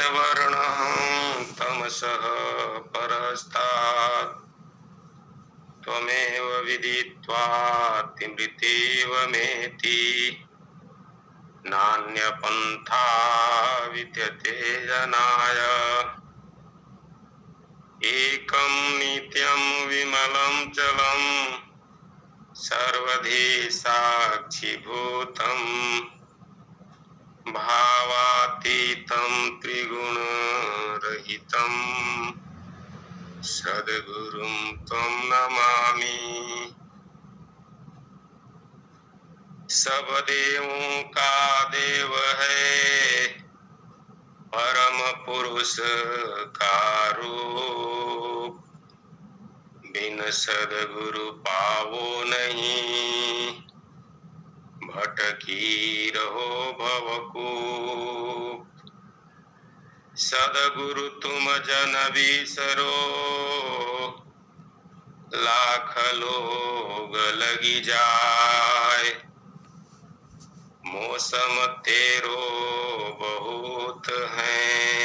वर्णं तमसः परस्तात् त्वमेव विदित्वातिमृतेव मेति नान्यपन्था विद्यते जनाय। एकं नित्यं विमलं जलं सर्वधी साक्षिभूतं भावातीतं त्रिगुणरहितं सद्गुरुं त्वं नमामि। सब देवों का देव है परम पुरुष का रूप, बिन सद्गुरु पावो नहीं भटकी रहो भवकूप। सद्गुरु तुम जन बिसरो लाख लोग लगी जाए, मौसम तेरो बहुत हैं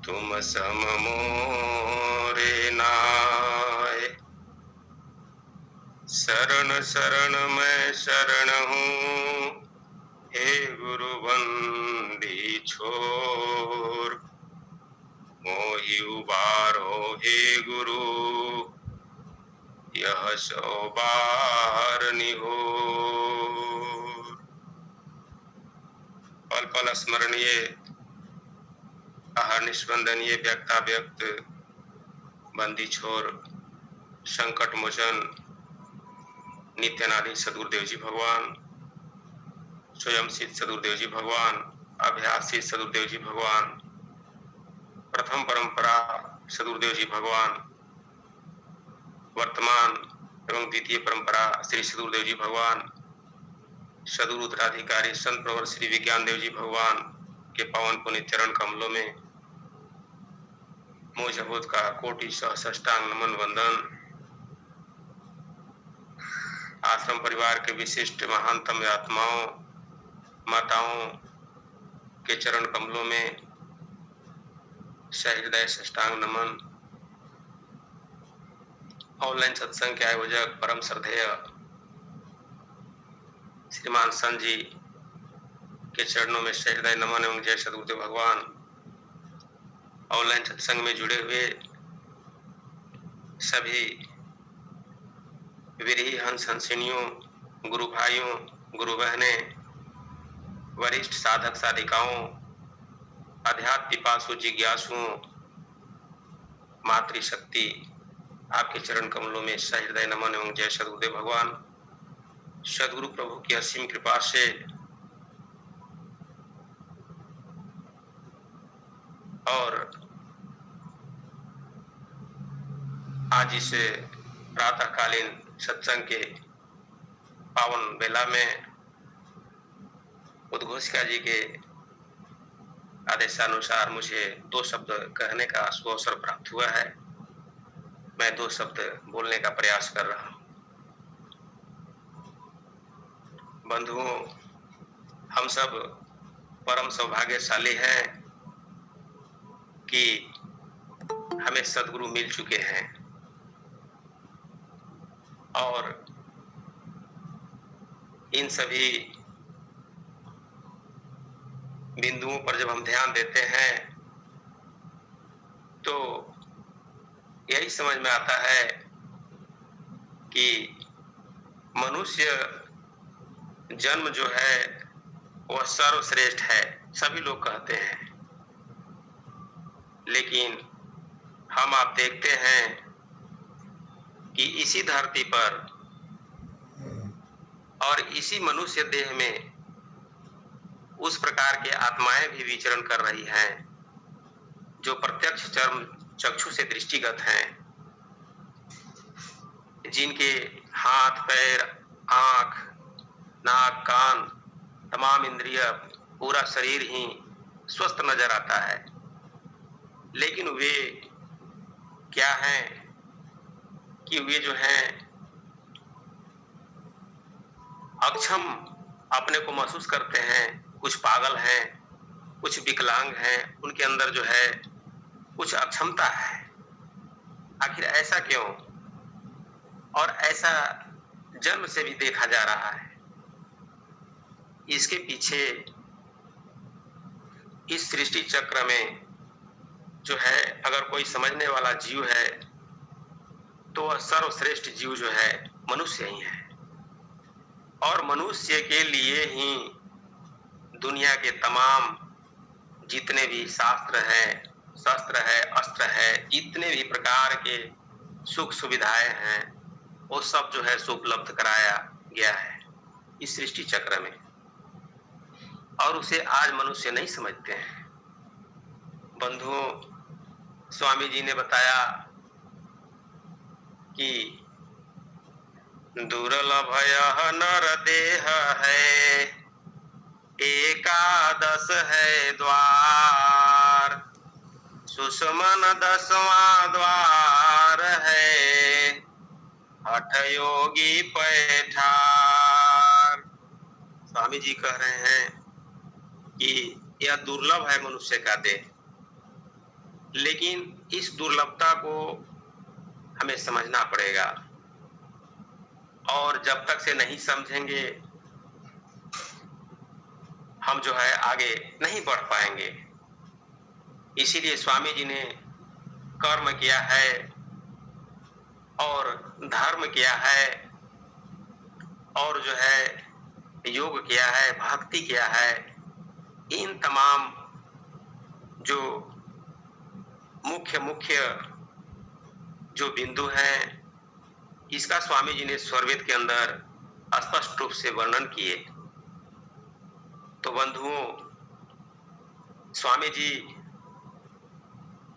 तुम सम मोरे नाय। शरण शरण मैं शरण हूँ हे गुरु बंदी छोर, मोहि उबारो हे गुरु यह सौ बार निहोर। पल पल स्मरणीय आहार निस्पंदनीय व्यक्ताव्यक्त बंदी छोर संकट मोचन नित्यानादि सदगुरुदेव जी भगवान, स्वयं सिद्ध सदगुरुदेव जी भगवान, अभ्यास सिद्ध सदगुरुदेव जी भगवान, प्रथम परंपरा सदगुरुदेव जी भगवान, वर्तमान एवं द्वितीय परंपरा श्री सदगुरुदेव जी भगवान, सदगुरु उत्तराधिकारी संत प्रवर श्री विज्ञान देव जी भगवान के पावन पुण्य चरण कमलों में मोजबूत का कोटि सहस्राष्टांग नमन वंदन। आश्रम परिवार के विशिष्ट महानतम आत्माओं माताओं के चरण कमलों में सहृदय साष्टांग नमन। ऑनलाइन सत्संग के आयोजक परम श्रद्धेय श्रीमान संत जी के चरणों में सहृदय नमन एवं जय सदगुरुदेव भगवान। ऑनलाइन सत्संग में जुड़े हुए सभी विरही हंस हंसिनियों, गुरु भाइयों, गुरु बहनें, वरिष्ठ साधक साधिकाओं, अध्यात्म पिपासु जिज्ञासुओं, मातृशक्ति आपके चरण कमलों में सहृदय नमन एवं जय सदगुरुदेव भगवान। सदगुरु प्रभु की असीम कृपा से और आज इस प्रातःकालीन सत्संग के पावन बेला में उद्घोषिका जी के आदेशानुसार मुझे 2 शब्द कहने का सुअवसर प्राप्त हुआ है। मैं 2 शब्द बोलने का प्रयास कर रहा हूं। बंधुओं, हम सब परम सौभाग्यशाली हैं कि हमें सद्गुरु मिल चुके हैं और इन सभी बिंदुओं पर जब हम ध्यान देते हैं तो यही समझ में आता है कि मनुष्य जन्म जो है वह सर्वश्रेष्ठ है, सभी लोग कहते हैं, लेकिन हम आप देखते हैं कि इसी धरती पर और इसी मनुष्य देह में उस प्रकार के आत्माएं भी विचरण कर रही हैं जो प्रत्यक्ष चर्म चक्षु से दृष्टिगत हैं, जिनके हाथ पैर आंख नाक कान तमाम इंद्रिय पूरा शरीर ही स्वस्थ नजर आता है, लेकिन वे क्या हैं कि वे जो हैं अक्षम अपने को महसूस करते हैं, कुछ पागल हैं, कुछ विकलांग हैं, उनके अंदर जो है कुछ अक्षमता है। आखिर ऐसा क्यों? और ऐसा जन्म से भी देखा जा रहा है। इसके पीछे इस सृष्टि चक्र में जो है, अगर कोई समझने वाला जीव है तो वह सर्वश्रेष्ठ जीव जो है मनुष्य ही है। और मनुष्य के लिए ही दुनिया के तमाम जितने भी शास्त्र हैं, शस्त्र है, अस्त्र है, जितने भी प्रकार के सुख सुविधाएं हैं, वो सब जो है उपलब्ध कराया गया है इस सृष्टि चक्र में। और उसे आज मनुष्य नहीं समझते हैं। बंधुओं, स्वामी जी ने बताया कि दुर्लभ यह नर देह है, एकादश है द्वार, सुषमन 10वां द्वार है, हठ योगी पैठार। स्वामी जी कह रहे हैं कि यह दुर्लभ है मनुष्य का देह, लेकिन इस दुर्लभता को हमें समझना पड़ेगा। और जब तक से नहीं समझेंगे, हम जो है आगे नहीं बढ़ पाएंगे। इसीलिए स्वामी जी ने कर्म किया है और धर्म किया है और जो है योग किया है, भक्ति किया है। इन तमाम जो मुख्य जो बिंदु हैं, इसका स्वामी जी ने स्वरवेद के अंदर स्पष्ट रूप से वर्णन किए। तो बंधुओं, स्वामी जी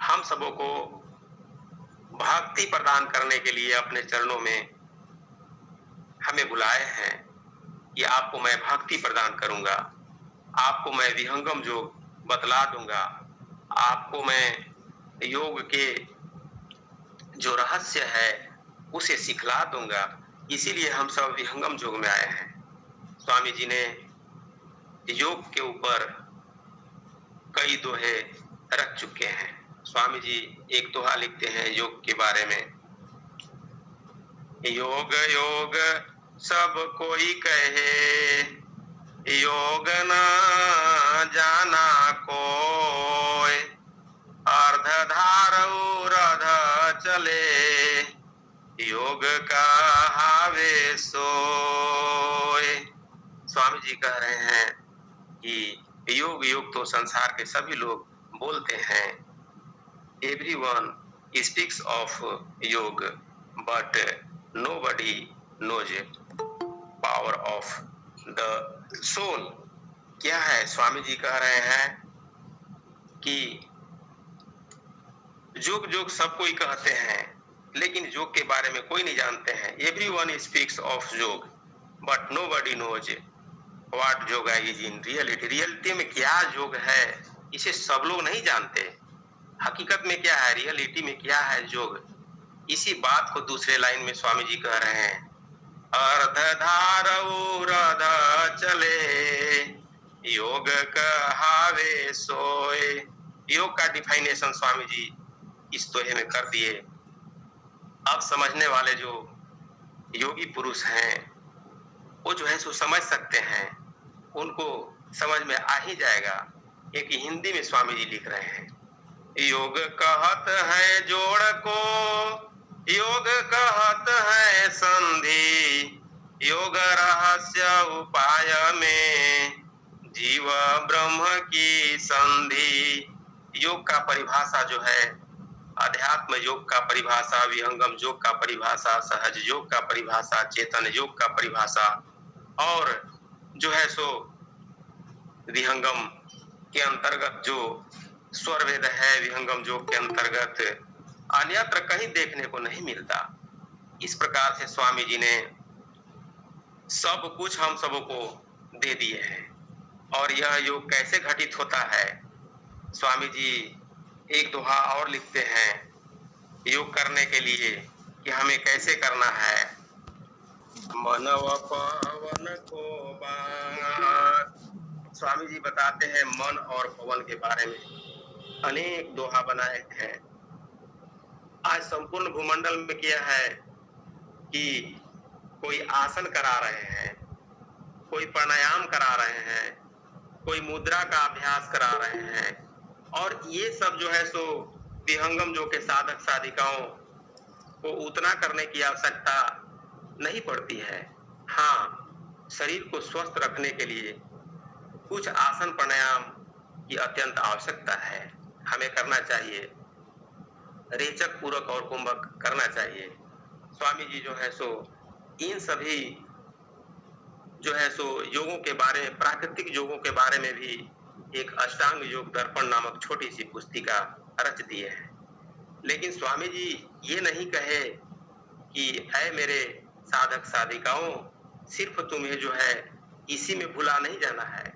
हम सबों को भक्ति प्रदान करने के लिए अपने चरणों में हमें बुलाए हैं कि आपको मैं भक्ति प्रदान करूंगा, आपको मैं विहंगम योग बतला दूंगा, आपको मैं योग के जो रहस्य है उसे सिखला दूंगा। इसीलिए हम सब विहंगम योग में आए हैं। स्वामी जी ने योग के ऊपर कई दोहे रख चुके हैं। स्वामी जी एक दोहा लिखते हैं योग के बारे में। योग योग सब कोई कहे, योग न जाना कोय, अर्ध धारऊ रध चले, योग कहावे सोय। स्वामी जी कह रहे हैं कि योग योग तो संसार के सभी लोग बोलते हैं। Everyone speaks of योग, but nobody knows power of the soul। क्या है? स्वामी जी कह रहे हैं कि योग योग सब कोई कहते हैं, लेकिन योग के बारे में कोई नहीं जानते हैं। Everyone speaks of योग, but nobody knows what yoga is in reality। Reality में क्या योग है, इसे सब लोग नहीं जानते। हकीकत में क्या है, रियलिटी में क्या है योग, इसी बात को दूसरे लाइन में स्वामी जी कह रहे हैं। अर्ध धारऊ रध चले, योग कहावे सोए। योग का डिफाइनेशन स्वामी जी इस दोहे में कर दिए। अब समझने वाले जो योगी पुरुष हैं वो जो है सो समझ सकते हैं, उनको समझ में आ ही जाएगा। एक हिंदी में स्वामी जी लिख रहे हैं, योग कहत है जोड़ को, योग कहत है संधि, योग रहस्य उपाय में, जीव ब्रह्म की संधि। योग का परिभाषा जो है, अध्यात्म योग का परिभाषा, विहंगम योग का परिभाषा, सहज योग का परिभाषा, चेतन योग का परिभाषा, और जो है सो विहंगम के अंतर्गत जो स्वरवेद है, विहंगम योग के अंतर्गत अन्यत्र कहीं देखने को नहीं मिलता। इस प्रकार से स्वामी जी ने सब कुछ हम सबों को दे दिए हैं। और यह योग कैसे घटित होता है, स्वामी जी एक दोहा और लिखते हैं योग करने के लिए कि हमें कैसे करना है। मनव पवन को बात, स्वामी जी बताते हैं मन और पवन के बारे में अनेक दोहा बनाए हैं। आज संपूर्ण भूमंडल में किया है कि कोई आसन करा रहे हैं, कोई प्राणायाम करा रहे हैं, कोई मुद्रा का अभ्यास करा रहे हैं, और ये सब जो है सो विहंगम योग के साधक साधिकाओं को उतना करने की आवश्यकता नहीं पड़ती है। हाँ, शरीर को स्वस्थ रखने के लिए कुछ आसन प्राणायाम की अत्यंत आवश्यकता है, हमें करना चाहिए, रेचक पूरक और कुंभक करना चाहिए। स्वामी जी जो है सो इन सभी जो है सो योगों के बारे में, प्राकृतिक योगों के बारे में भी एक अष्टांग योग दर्पण नामक छोटी सी पुस्तिका रच दिए हैं। लेकिन स्वामी जी ये नहीं कहे कि ऐ मेरे साधक साधिकाओं, सिर्फ तुम्हें जो है इसी में भुला नहीं जाना है,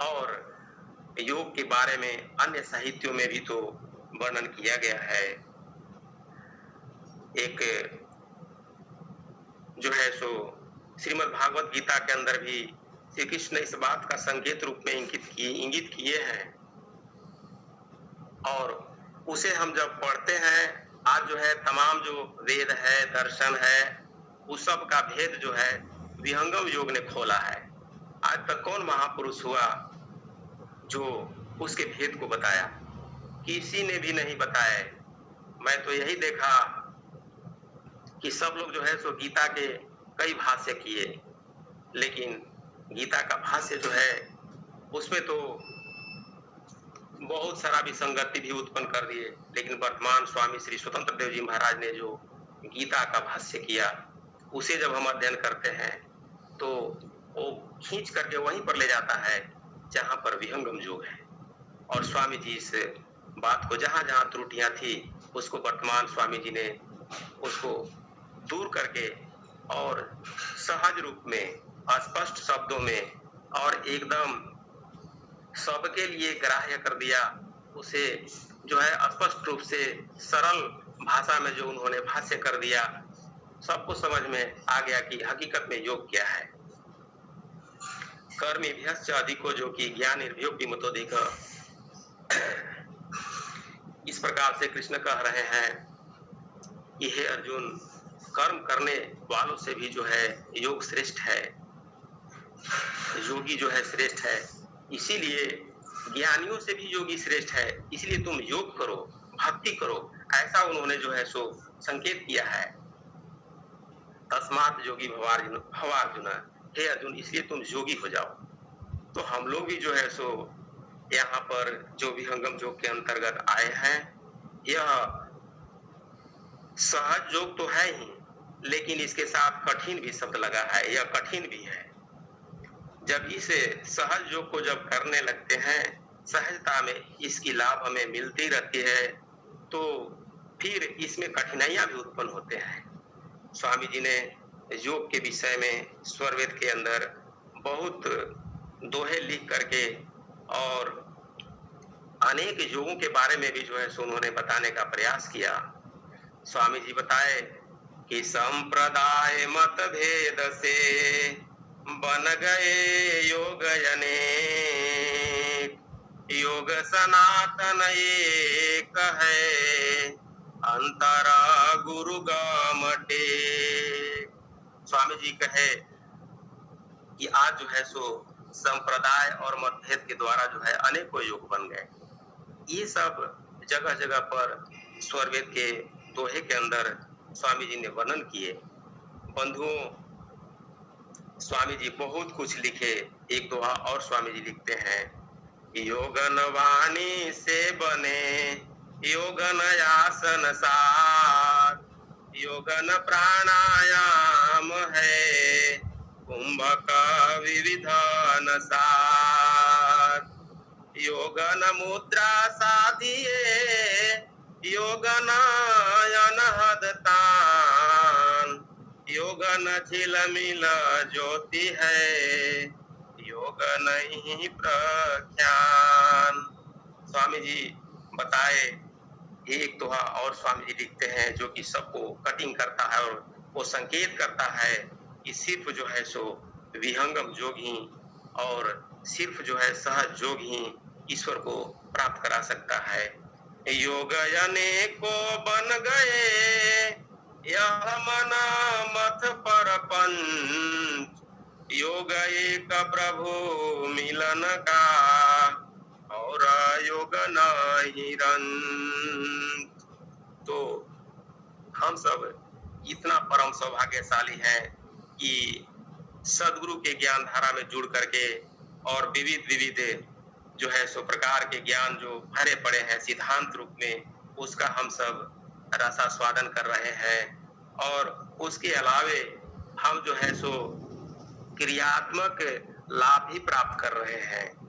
और योग के बारे में अन्य साहित्यों में भी तो वर्णन किया गया है। एक जो है सो श्रीमद् भागवत गीता के अंदर भी श्री कृष्ण इस बात का संकेत रूप में इंगित किए हैं, और उसे हम जब पढ़ते हैं, आज जो है तमाम जो वेद है, दर्शन है, उस सब का भेद जो है विहंगम योग ने खोला है। आज तक कौन महापुरुष हुआ जो उसके भेद को बताया? किसी ने भी नहीं बताया। मैं तो यही देखा कि सब लोग जो है सो गीता के कई भाष्य किए, लेकिन गीता का भाष्य जो है उसमें तो बहुत सारा विसंगति भी उत्पन्न कर दिए। लेकिन वर्तमान स्वामी श्री स्वतंत्र देव जी महाराज ने जो गीता का भाष्य किया, उसे जब हम अध्ययन करते हैं तो वो खींच करके वहीं पर ले जाता है जहां पर विहंगम योग है। और स्वामी जी इस बात को जहां जहां त्रुटियां थी उसको वर्तमान स्वामी जी ने उसको दूर करके और सहज रूप में, स्पष्ट शब्दों में और एकदम सबके लिए ग्राह्य कर दिया। उसे जो है स्पष्ट रूप से सरल भाषा में जो उन्होंने भाष्य कर दिया, सबको समझ में आ गया कि हकीकत में योग क्या है। कर्मेभ्यश्च अधिको जो कि ज्ञान निर्भयो विमतोधिक। इस प्रकार से कृष्ण कह रहे हैं कि हे अर्जुन, कर्म करने वालों से भी जो है योग श्रेष्ठ है, योगी जो है श्रेष्ठ है। इसीलिए ज्ञानियों से भी योगी श्रेष्ठ है, इसलिए तुम योग करो, भक्ति करो, ऐसा उन्होंने जो है सो संकेत किया है। तस्मात् योगी भवार्जुन, हे अर्जुन, इसलिए तुम योगी हो जाओ। तो हम लोग भी जो है सो यहाँ पर जो विहंगम योग के अंतर्गत आए हैं, यह सहज योग तो है ही, लेकिन इसके साथ कठिन भी शब्द लगा है, यह कठिन भी है। जब इस सहज योग को जब करने लगते हैं, सहजता में इसकी लाभ हमें मिलती रहती है, तो फिर इसमें कठिनाइयां भी उत्पन्न होते हैं। स्वामी जी ने योग के विषय में स्वरवेद के अंदर बहुत दोहे लिख करके और अनेक योगों के बारे में भी जो है सो उन्होंने बताने का प्रयास किया। स्वामी जी बताए कि संप्रदाय मतभेद से बन गए योग अनेक, योग सनातन एक है, अंतरा गुरु गमटे। स्वामी जी कहे कि आज जो है सो संप्रदाय और मतभेद के द्वारा जो है अनेकों योग बन गए। ये सब जगह जगह पर स्वरवेद के दोहे के अंदर स्वामी जी ने वर्णन किए। बंधुओं, स्वामी जी बहुत कुछ लिखे। एक दोहा और स्वामी जी लिखते हैं, योगन वाणी से बने योगन आसन सात, योगन प्राणायाम है कुंभक विविधान सात, योगन मुद्रा साधिए योगन अनहद तान, योगन झिलमिल ज्योति है योग नहीं प्रख्यान। स्वामी जी बताए। एक दोहा और स्वामी जी लिखते हैं जो कि सबको कटिंग करता है और वो संकेत करता है कि सिर्फ जो है सो विहंगम योग ही और सिर्फ जो है सहज योग ही ईश्वर को प्राप्त करा सकता है। योग अनेको बन गए यह मना मथ पर पंच, योग एक प्रभु मिलन का और योग नहीं रंच। तो हम सब इतना परम सौभाग्यशाली हैं कि सदगुरु के ज्ञान धारा में जुड़ करके और विविध विविध जो है सो प्रकार के ज्ञान जो भरे पड़े हैं सिद्धांत रूप में, उसका हम सब रसास्वादन कर रहे हैं। और उसके अलावे हम जो है सो क्रियात्मक लाभ भी प्राप्त कर रहे हैं।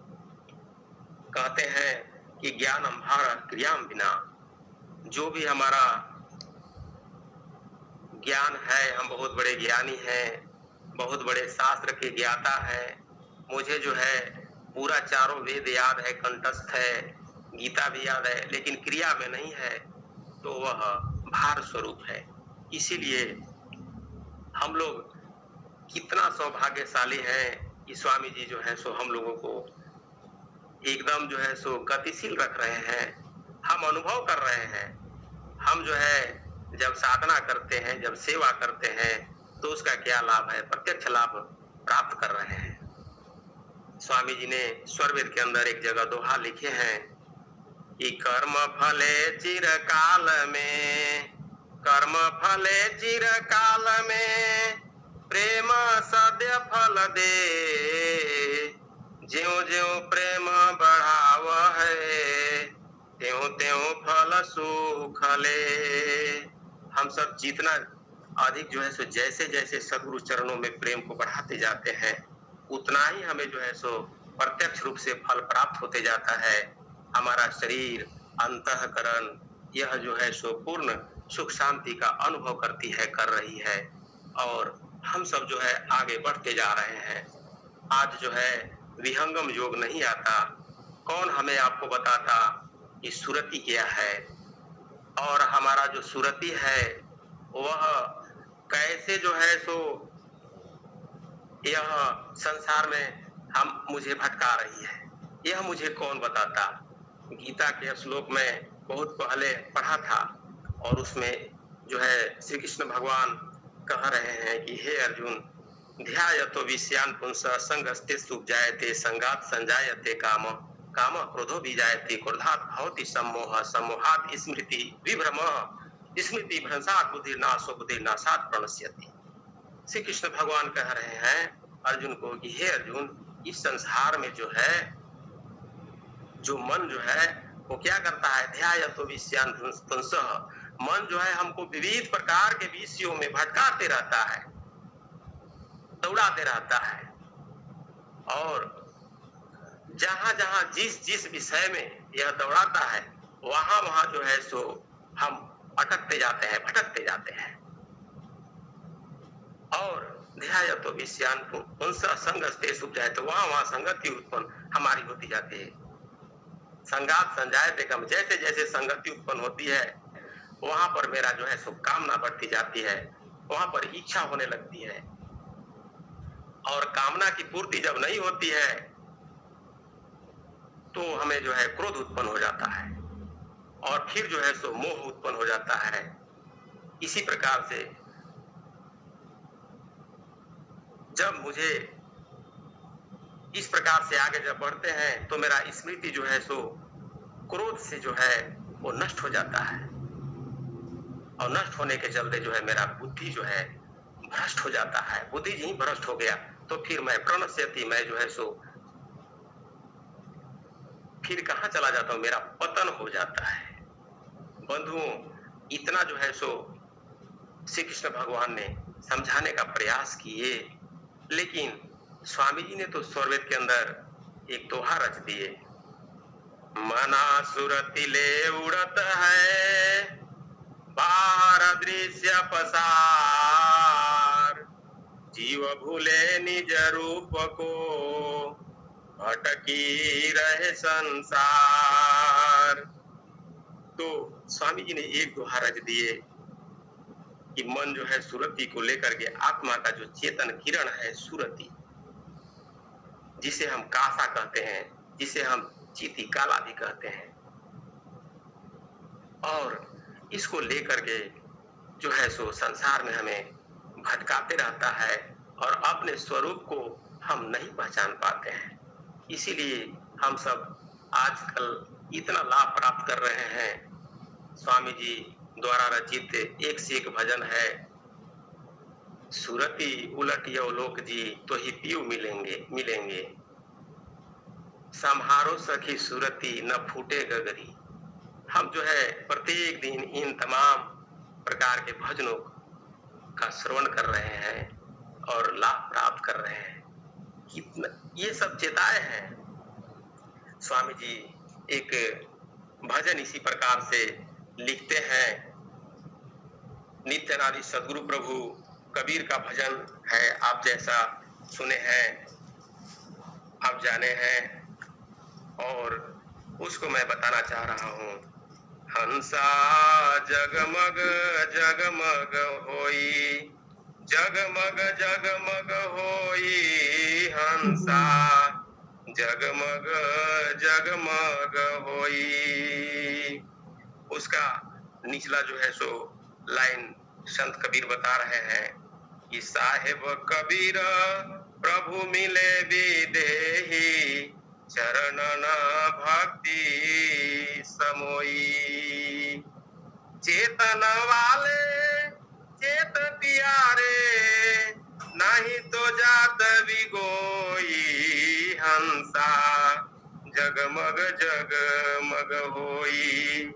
कहते हैं कि ज्ञान हमारा क्रियाम बिना, जो भी हमारा ज्ञान है, हम बहुत बड़े ज्ञानी हैं, बहुत बड़े शास्त्र के ज्ञाता हैं, मुझे जो है पूरा चारों वेद याद है, कंठस्थ है, गीता भी याद है, लेकिन क्रिया में नहीं है, तो वह भार स्वरूप है। इसीलिए हम लोग कितना सौभाग्यशाली हैं कि स्वामी जी जो है सो हम लोगों को एकदम जो है सो गतिशील रख रहे हैं। हम अनुभव कर रहे हैं। हम जो है जब साधना करते हैं, जब सेवा करते हैं, तो उसका क्या लाभ है, प्रत्यक्ष लाभ प्राप्त कर रहे हैं। स्वामी जी ने स्वरवेद के अंदर एक जगह दोहा लिखे हैं कि कर्म फले चिरकाल में, कर्म फले चिरकाल में, प्रेम सद्य फल दे, ज्यों ज्यों प्रेम बढ़ाव है, त्यों त्यों फल सुख ले। हम सब जितना अधिक जो है सो जैसे जैसे सदगुरु चरणों में प्रेम को बढ़ाते जाते हैं, उतना ही हमें जो है सो प्रत्यक्ष रूप से फल प्राप्त होते जाता है। हमारा शरीर, अंतःकरण यह जो है सो पूर्ण सुख शांति का अनुभव करती है, कर रही है, और हम सब जो है आगे बढ़ते जा रहे हैं। आज जो है विहंगम योग नहीं आता। कौन हमें आपको बताता कि सुरति क्या है, और हमारा जो सुरति है वह कैसे जो है सो यह संसार में मुझे भटका रही है, यह मुझे कौन बताता। गीता के श्लोक में बहुत पहले पढ़ा था, और उसमें जो है श्री कृष्ण भगवान कह रहे हैं कि हे अर्जुन, ध्यायतो विषयान् पुंसः संगस्ते सुपजायते, संगात् संजायते काम, काम क्रोधो बीजायते, क्रोधात् भवति सम्मोहः, सम्मोहात् स्मृति विभ्रमः, स्मृति भ्रंशात् बुद्धिर्नाशो, बुद्धिर्नाशात् प्रणश्यति। श्री कृष्ण भगवान कह रहे हैं अर्जुन को कि हे अर्जुन, इस संसार में जो है जो मन जो है वो क्या करता है, ध्यायतो विषयान् पुंसः, मन जो है हमको विविध प्रकार के विषयों में भटकाते रहता है, दौड़ाते रहता है, और जहां जहां जिस जिस विषय में यह दौड़ाता है वहां वहां जो है सो हम अटकते जाते हैं, भटकते जाते हैं। और ध्यायतो विषयान् पुंसः संगस्ते सुपजायते, वहां वहां संगति उत्पन्न हमारी होती जाती है। संगात संजायते कम, जैसे जैसे संगति उत्पन्न होती है वहां पर मेरा जो है सो कामना बढ़ती जाती है, वहां पर इच्छा होने लगती है, और कामना की पूर्ति जब नहीं होती है तो हमें जो है क्रोध उत्पन्न हो जाता है, और फिर जो है सो मोह उत्पन्न हो जाता है। इसी प्रकार से जब मुझे इस प्रकार से आगे जब बढ़ते हैं तो मेरा स्मृति जो है सो क्रोध से जो है वो नष्ट हो जाता है, और नष्ट होने के चलते जो है मेरा बुद्धि जो है भ्रष्ट हो जाता है। बुद्धि ही भ्रष्ट हो गया तो फिर मैं प्रणश्यति, मैं जो है सो फिर कहाँ चला जाता हूँ, मेरा पतन हो जाता है। बंधुओं, इतना जो है सो श्री कृष्ण भगवान ने समझाने का प्रयास किए, लेकिन स्वामी जी ने तो स्वरवेद के अंदर एक दोहा रच दिए, मना सुरति ले उड़त है बाहर दृश्य पसार, जीव भूले निज रूप को भटकी रहे संसार। तो स्वामी जी ने एक दोहा रच दिए कि मन जो है सुरति को लेकर के, आत्मा का जो चेतन किरण है सुरति, जिसे हम कासा कहते हैं, जिसे हम चीती काला भी कहते हैं। और इसको लेकर के जो है सो संसार में हमें भटकाते रहता है और अपने स्वरूप को हम नहीं पहचान पाते हैं। इसीलिए हम सब आजकल इतना लाभ प्राप्त कर रहे हैं। स्वामी जी द्वारा रचित एक से एक भजन है, सूरती उलट यवलोक जी तो ही पीऊ मिलेंगे मिलेंगे, संहारो सखी सूरती न फूटे गगरी। हम जो है प्रत्येक दिन इन तमाम प्रकार के भजनों का श्रवण कर रहे हैं और लाभ प्राप्त कर रहे हैं। ये सब चेताए हैं। स्वामी जी एक भजन इसी प्रकार से लिखते हैं। नित्य नारी सदगुरु प्रभु कबीर का भजन है, आप जैसा सुने हैं, आप जाने हैं, और उसको मैं बताना चाह रहा हूँ। हंसा जगमग जगमग होई, जगमग जगमग होई, हंसा जगमग जगमग होई। उसका निचला जो है सो लाइन संत कबीर बता रहे हैं कि साहेब कबीर प्रभु मिले विदेही, चरणन भक्ति समोई। चेतन वाले चेत प्यारे, नहीं तो जात विगोई, हंसा जगमग जगमग होई।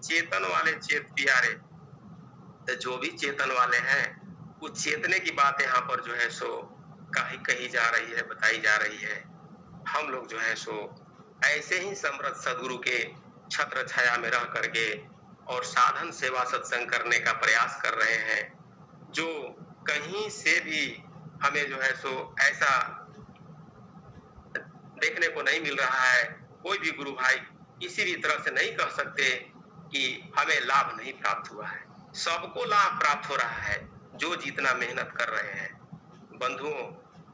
चेतन वाले चेत प्यारे, तो जो भी चेतन वाले हैं उस चेतने की बात यहाँ पर जो है सो कही जा रही है, बताई जा रही है। हम लोग जो है सो ऐसे ही समृद्ध सदगुरु के छत्र छाया में रह करके और साधन सेवा सत्संग करने का प्रयास कर रहे हैं, जो कहीं से भी हमें जो है सो ऐसा देखने को नहीं मिल रहा है। कोई भी गुरु भाई किसी भी तरह से नहीं कह सकते कि हमें लाभ नहीं प्राप्त हुआ है। सबको लाभ प्राप्त हो रहा है जो जितना मेहनत कर रहे हैं। बंधुओं,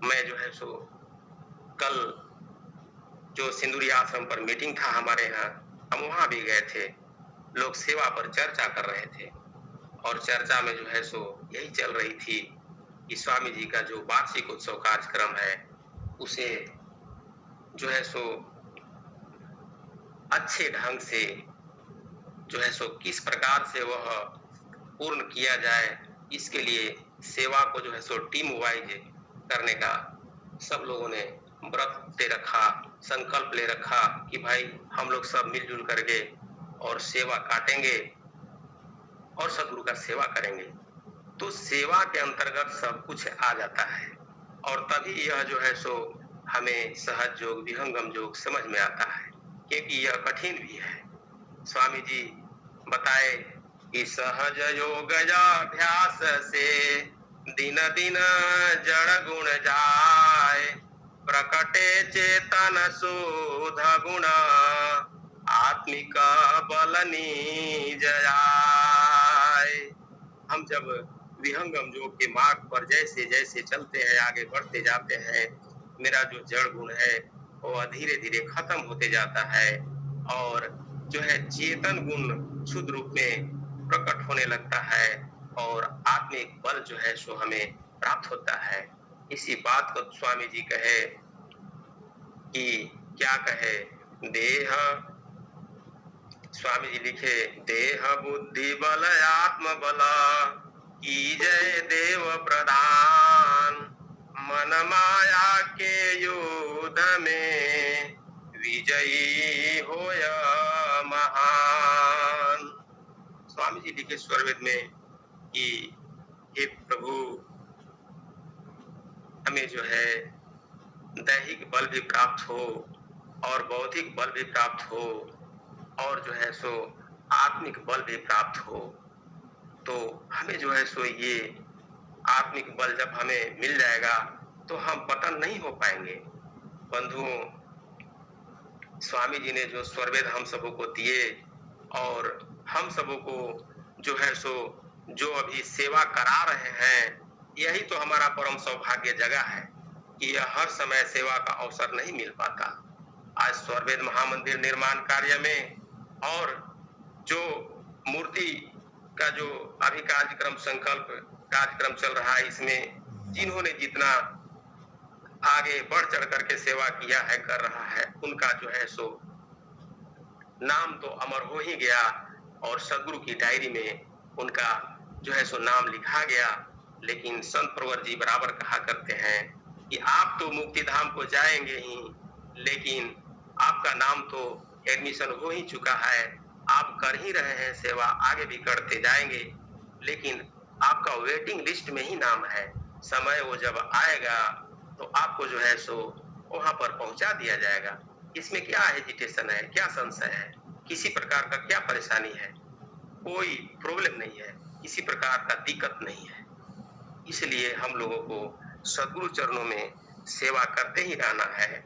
मैं जो है सो कल जो सिंदूरी आश्रम पर मीटिंग था हमारे यहाँ, हम वहां भी गए थे। लोग सेवा पर चर्चा कर रहे थे और चर्चा में जो है सो यही चल रही थी कि स्वामी जी का जो वार्षिक उत्सव कार्यक्रम है उसे जो है सो अच्छे ढंग से जो है सो किस प्रकार से वह पूर्ण किया जाए, इसके लिए सेवा को जो है सो टीम वाइज करने का सब लोगों ने व्रत ले रखा, संकल्प ले रखा कि भाई हम लोग सब मिलजुल करके और सेवा काटेंगे और सदगुरु का सेवा करेंगे। तो सेवा के अंतर्गत सब कुछ आ जाता है और तभी यह जो है सो हमें सहज योग विहंगम योग समझ में आता है, क्योंकि यह कठिन भी है। स्वामी जी बताए कि सहज योग अभ्यास से दिन दिन जड़ गुण जाए, प्रकटे चेतन शुद्ध गुण आत्मिक बल निज आए। हम जब विहंगम योग के मार्ग पर जैसे जैसे चलते हैं, आगे बढ़ते जाते हैं, मेरा जो जड़ गुण है वो धीरे धीरे खत्म होते जाता है और जो है चेतन गुण शुद्ध रूप में प्रकट होने लगता है और आत्मिक बल जो है सो हमें प्राप्त होता है। इसी बात को स्वामी जी कहे कि क्या कहे, देह, स्वामी जी लिखे, देह बुद्धि बल आत्म बल की जय देव प्रधान, मन माया के युद्ध में विजयी होय महान। स्वामी जी लिखे स्वरवेद में कि हे प्रभु, हमें जो है दैहिक बल भी प्राप्त हो और बौद्धिक बल भी प्राप्त हो और जो है सो आत्मिक बल भी प्राप्त हो। तो हमें जो है सो ये आत्मिक बल जब हमें मिल जाएगा तो हम पतन नहीं हो पाएंगे। बंधुओं, स्वामी जी ने जो स्वरवेद हम सबों को दिए और हम सबों को जो है सो जो अभी सेवा करा रहे हैं, यही तो हमारा परम सौभाग्य जगह है। कि यह हर समय सेवा का अवसर नहीं मिल पाता। आज स्वरवेद महामंदिर निर्माण कार्य में और जो मूर्ति का जो अभी कार्यक्रम संकल्प कार्यक्रम चल रहा है, इसमें जिन्होंने जितना आगे बढ़ चढ़ करके सेवा किया है, कर रहा है, उनका जो है सो नाम तो अमर हो ही गया और सदगुरु की डायरी में उनका जो है सो नाम लिखा गया। लेकिन संत प्रवर जी बराबर कहा करते हैं कि आप तो मुक्ति धाम को जाएंगे ही, लेकिन आपका नाम तो एडमिशन हो ही चुका है, आप कर ही रहे हैं सेवा, आगे भी करते जाएंगे, लेकिन आपका वेटिंग लिस्ट में ही नाम है। समय वो जब आएगा तो आपको जो है सो वहां पर पहुंचा दिया जाएगा। इसमें क्या हेजिटेशन है, क्या संशय है, किसी प्रकार का क्या परेशानी है? कोई प्रॉब्लम नहीं है, किसी प्रकार का दिक्कत नहीं है। इसलिए हम लोगों को सदगुरु चरणों में सेवा करते ही रहना है।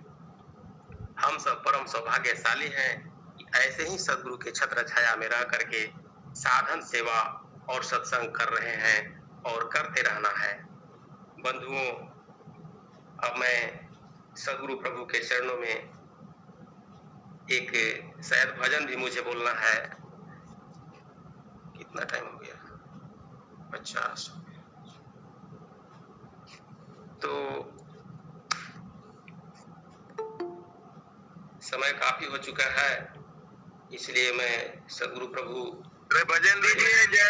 हम सब परम सौभाग्यशाली हैं कि ऐसे ही सदगुरु के छत्र छाया में रह करके साधन सेवा और सत्संग कर रहे हैं और करते रहना है। बंधुओं, अब मैं सदगुरु प्रभु के चरणों में एक शायद भजन भी मुझे बोलना है। कितना टाइम हो गया? 50। तो समय काफी हो चुका है, इसलिए मैं सदगुरु प्रभु भजन दीजिए। जय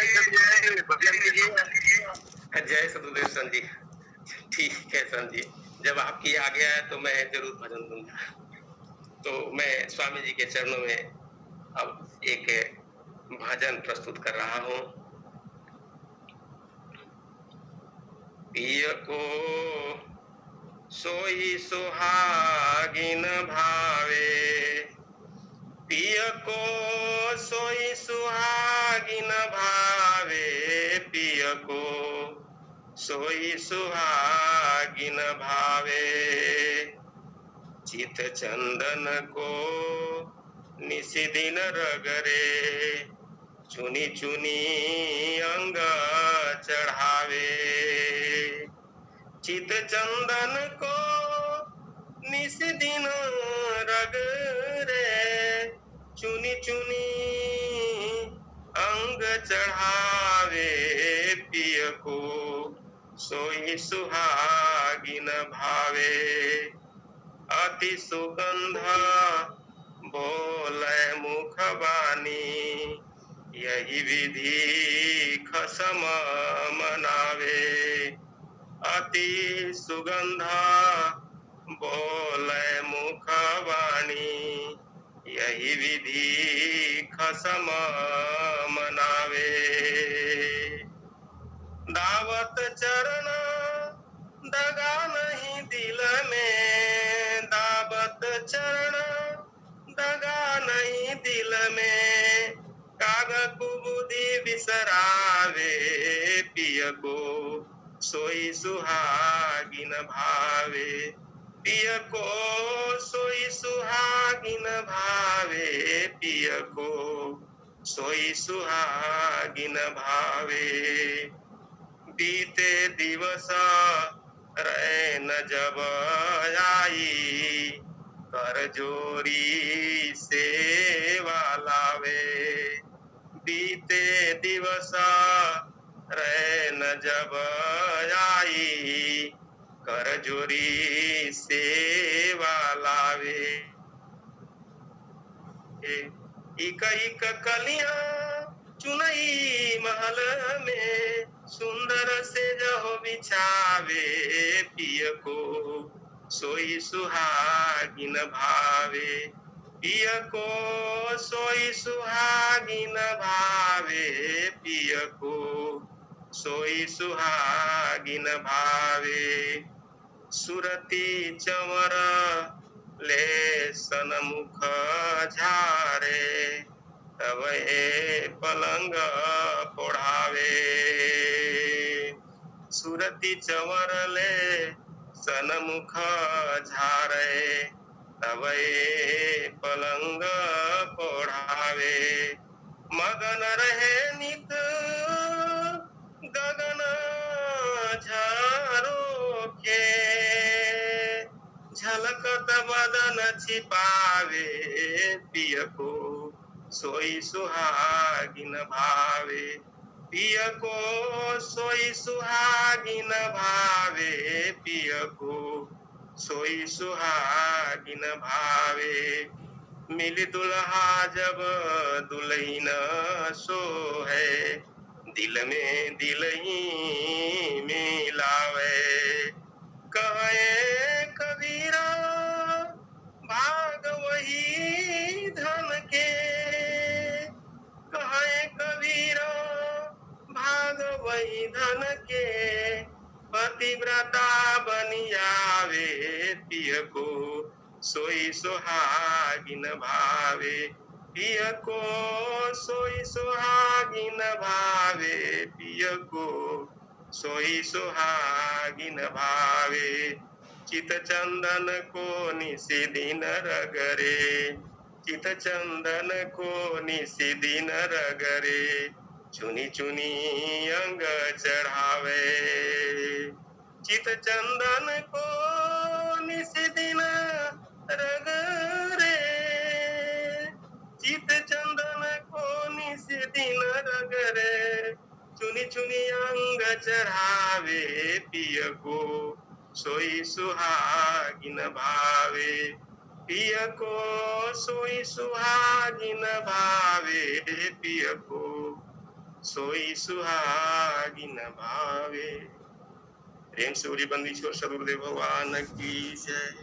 भजन दीजिए। जय सदगुरुदेव संत जी। ठीक है संत जी, जब आपकी आ गया है तो मैं जरूर भजन दूंगा। तो मैं स्वामी जी के चरणों में अब एक भजन प्रस्तुत कर रहा हूँ। पिय को सोई सुहागिन भावे, पिय को सोई सुहागिन भावे, पिय को सोई सुहागिन भावे। चित चंदन को निसी दिन रगरे, चुनी चुनी अंग चढ़ावे। चित चंदन को निस दिन रगरे, चुनी चुनी अंग चढ़ावे। पिय को सोई सुहागिन भावे, अति सुगंध बोले मुख बानी, यही विधि खसम मनावे। अति सुगंध बोले मुख वाणी, यही विधि खसम मनावे। दावत चरण दगा नहीं दिल में, दावत चरण दगा नहीं दिल में। काग कुबुद्धि बिसरावे, पिय को सोई सुहागिन भावे। पिय को सोई सुहागिन भावे, पिय को सोई सुहागिन भावे। बीते दिवस रैन जब आई, कर जोरी सेवा लावे। बीते दिवस रैन जब आई, कर जोरी सेवा लावे। इक इक कलियां चुनई महल में, सुंदर से जहो बिछावे। पिय को सोई सुहागिन भावे, पिय को सोई सुहागिन भावे। पिय को सोई सुहागिन भावे। सुरती चंवर ले सनमुख झारे, तब ए पलंग पोढ़ावे। सुरती चंवर ले सनमुख झारे, तब ए पलंग पोढ़ावे। मगन रहे नित गगन झरोखे, बदन छिपावे, पिय को सोई सुहागिन भावे। पिय को सोई सुहागिन भावे, पिय को सोई सुहागिन भावे। मिली दुल्हा जब दुल्हन सोहे, दिल में दिलही मिलावे। कहे कबीरा भाग वही धन के, कहे कबीरा भाग वही धन के। पतिव्रता बनियावे, पिय को सोई सुहागिन भावे। पिय को सोई सुहागिन भावे, पिय को सोई सुहागिन भावे। चित चंदन को निसी दिन रगरे, चित चंदन को निसी दिन रगरे। चुनी चुनी अंग चढ़ावे, चित चंदन को निसी दिन रगरे। चित चंदन को निसी दिन रगरे। चुनी चुनी अंग चढ़ावे, पिय को सोई सुहागिन भावे। पिय को सोई सुहागिन भावे, पिय को सोई सुहागिन भावे। प्रेम से बोली बंदी छोड़ सदगुरुदेव भगवान की जय।